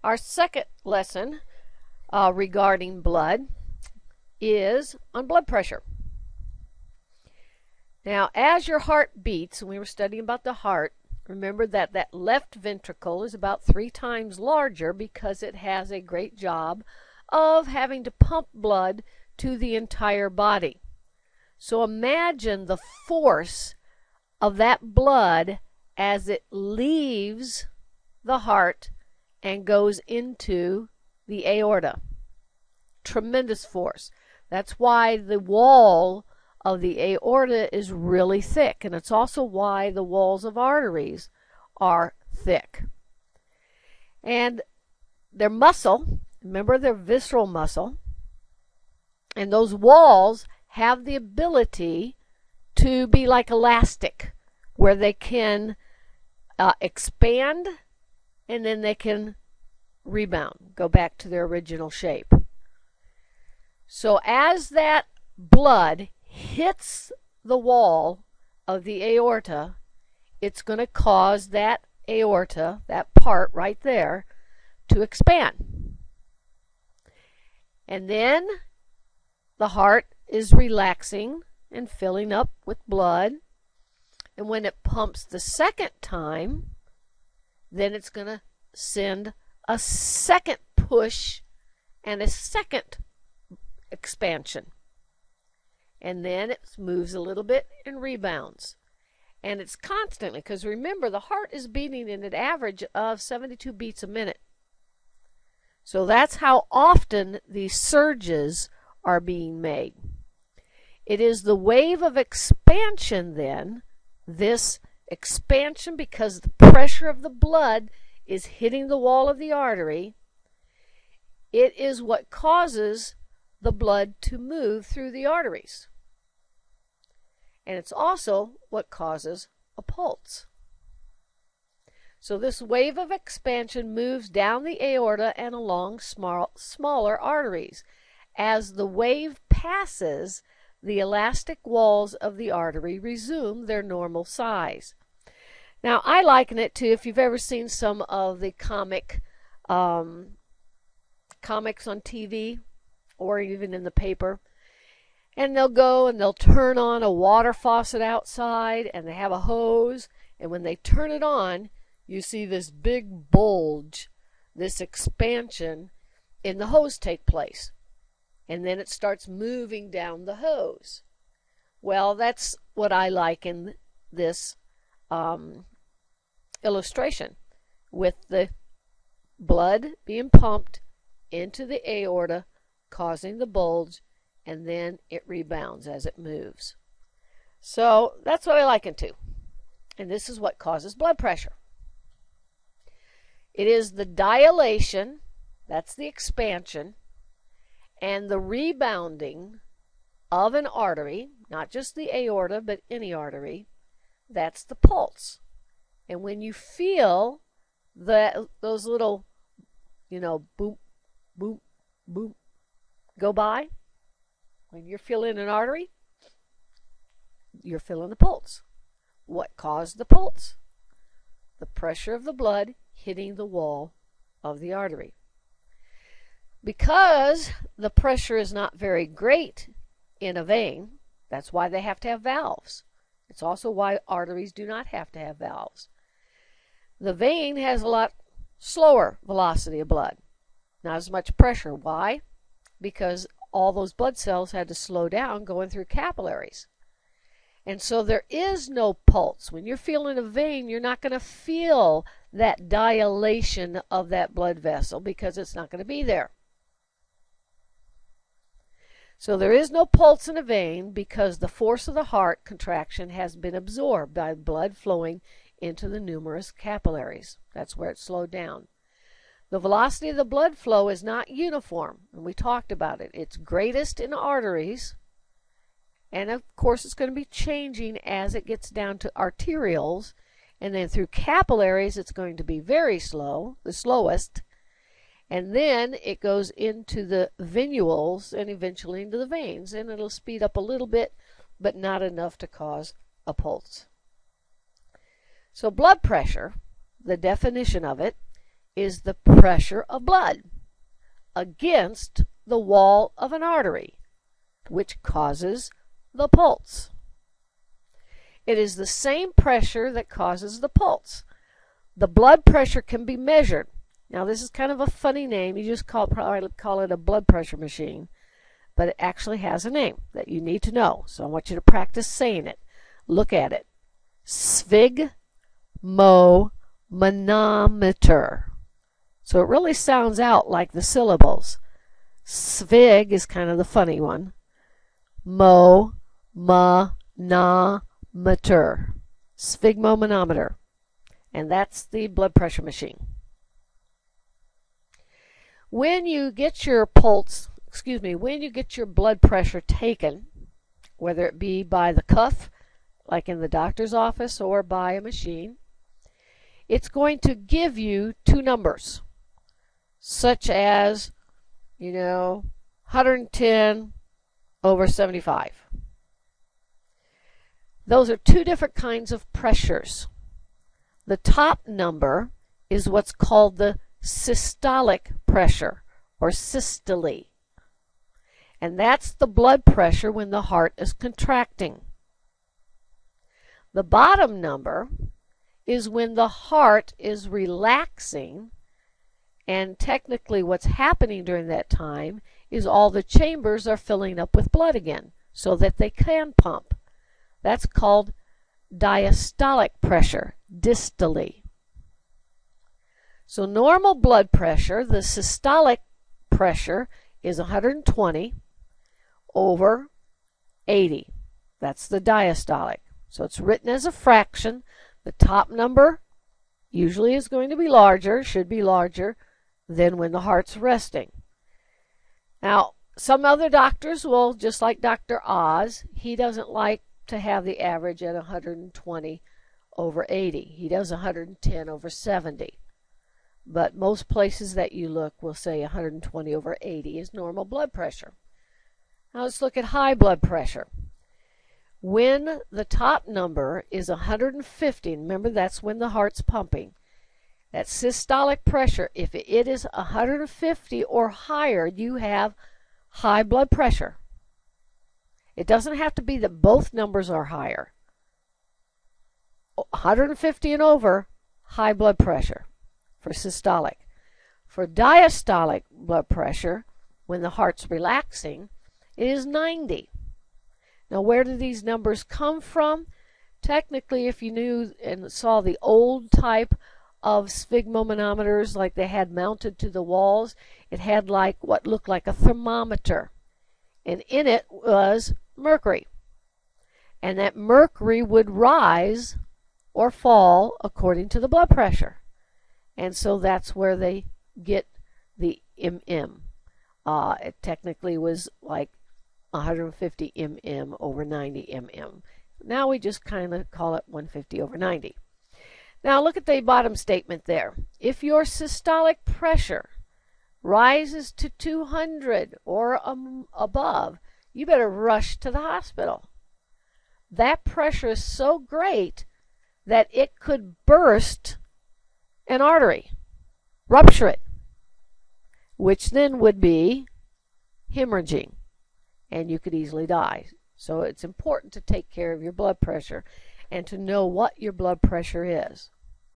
Our second lesson regarding blood is on blood pressure. Now, as your heart beats, and we were studying about the heart, remember that that left ventricle is about 3 times larger because it has a great job of having to pump blood to the entire body. So imagine the force of that blood as it leaves the heart and goes into the aorta. Tremendous force. That's why the wall of the aorta is really thick, and it's also why the walls of arteries are thick. And their muscle, remember they're visceral muscle, and those walls have the ability to be like elastic, where they can expand and then they can rebound, go back to their original shape. So as that blood hits the wall of the aorta, it's going to cause that aorta, that part right there, to expand. And then the heart is relaxing and filling up with blood. And when it pumps the second time, then it's going to send a second push and a second expansion. And then it moves a little bit and rebounds. And it's constantly, because remember, the heart is beating in an average of 72 beats a minute. So that's how often these surges are being made. It is the wave of expansion then, this expansion, because the pressure of the blood is hitting the wall of the artery, it is what causes the blood to move through the arteries. And it's also what causes a pulse. So this wave of expansion moves down the aorta and along smaller arteries. As the wave passes, the elastic walls of the artery resume their normal size. Now, I liken it to, if you've ever seen some of the comics on TV or even in the paper, and they'll go and they'll turn on a water faucet outside, and they have a hose, and when they turn it on, you see this big bulge, this expansion in the hose take place. And then it starts moving down the hose. Well, that's what I liken this illustration, with the blood being pumped into the aorta, causing the bulge, and then it rebounds as it moves. So that's what I liken to. And this is what causes blood pressure. It is the dilation, that's the expansion, and the rebounding of an artery, not just the aorta, but any artery, that's the pulse. And when you feel those little, boop, boop, boop, go by, when you're feeling an artery, you're feeling the pulse. What caused the pulse? The pressure of the blood hitting the wall of the artery. Because the pressure is not very great in a vein, that's why they have to have valves. It's also why arteries do not have to have valves. The vein has a lot slower velocity of blood, not as much pressure. Why? Because all those blood cells had to slow down going through capillaries. And so there is no pulse. When you're feeling a vein, you're not going to feel that dilation of that blood vessel because it's not going to be there. So there is no pulse in a vein because the force of the heart contraction has been absorbed by blood flowing into the numerous capillaries. That's where it slowed down. The velocity of the blood flow is not uniform, and we talked about it. It's greatest in arteries, and of course it's going to be changing as it gets down to arterioles, and then through capillaries it's going to be very slow, the slowest, and then it goes into the venules and eventually into the veins, and it'll speed up a little bit, but not enough to cause a pulse. So blood pressure, the definition of it, is the pressure of blood against the wall of an artery, which causes the pulse. It is the same pressure that causes the pulse. The blood pressure can be measured. Now, this is kind of a funny name. You just probably call it a blood pressure machine, but it actually has a name that you need to know. So I want you to practice saying it. Look at it. Sphygmomanometer. So it really sounds out like the syllables. Sphig is kind of the funny one. Manometer. Sphygmomanometer. And that's the blood pressure machine. When you get your when you get your blood pressure taken, whether it be by the cuff, like in the doctor's office, or by a machine, it's going to give you two numbers, such as, 110/75. Those are two different kinds of pressures. The top number is what's called the systolic pressure, or systole. And that's the blood pressure when the heart is contracting. The bottom number is when the heart is relaxing, and technically what's happening during that time is all the chambers are filling up with blood again so that they can pump. That's called diastolic pressure, distally. So normal blood pressure, the systolic pressure, is 120/80. That's the diastolic. So it's written as a fraction. The top number usually is going to be larger, should be larger than when the heart's resting. Now, some other doctors will, just like Dr. Oz, he doesn't like to have the average at 120/80. He does 110/70. But most places that you look will say 120/80 is normal blood pressure. Now let's look at high blood pressure. When the top number is 150, remember that's when the heart's pumping. That systolic pressure, if it is 150 or higher, you have high blood pressure. It doesn't have to be that both numbers are higher. 150 and over, high blood pressure for systolic. For diastolic blood pressure, when the heart's relaxing, it is 90. Now, where do these numbers come from? Technically, if you knew and saw the old type of sphygmomanometers like they had mounted to the walls, it had like what looked like a thermometer. And in it was mercury. And that mercury would rise or fall according to the blood pressure. And so that's where they get the mm. It technically was like 150 mm over 90 mm. Now we just kind of call it 150/90. Now look at the bottom statement there. If your systolic pressure rises to 200 or above, you better rush to the hospital. That pressure is so great that it could burst an artery, rupture it, which then would be hemorrhaging, and you could easily die. So it's important to take care of your blood pressure and to know what your blood pressure is.